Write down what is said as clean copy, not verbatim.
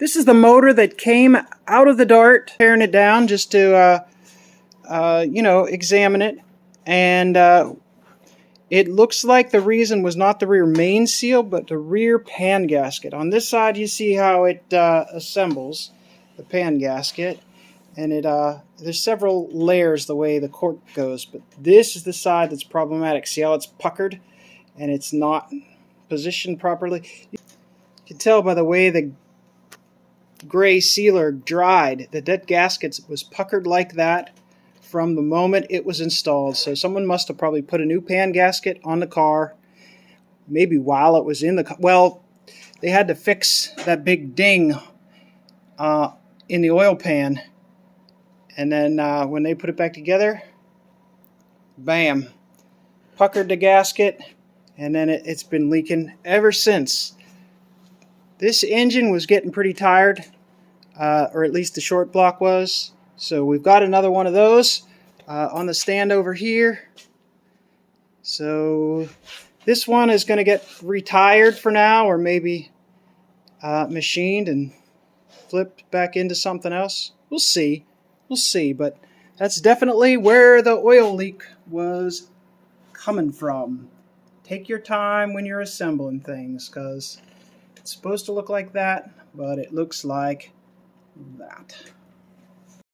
This is the motor that came out of the Dart, tearing it down just to, you know, examine it. And it looks like the reason was not the rear main seal, but the rear pan gasket. On this side, you see how it assembles, the pan gasket. And it there's several layers the way the cork goes, but this is the side that's problematic. See how it's puckered and it's not positioned properly? You can tell by the way the gray sealer dried that that gasket was puckered like that from the moment it was installed. So someone must have probably put a new pan gasket on the car, maybe while it was in the car. Well, they had to fix that big ding in the oil pan. And then when they put it back together, bam, puckered the gasket, and then it's been leaking ever since. This engine was getting pretty tired, or at least the short block was. So we've got another one of those on the stand over here. So this one is going to get retired for now, or maybe machined and flipped back into something else. We'll see. We'll see, but that's definitely where the oil leak was coming from. Take your time when you're assembling things, because it's supposed to look like that, but it looks like that.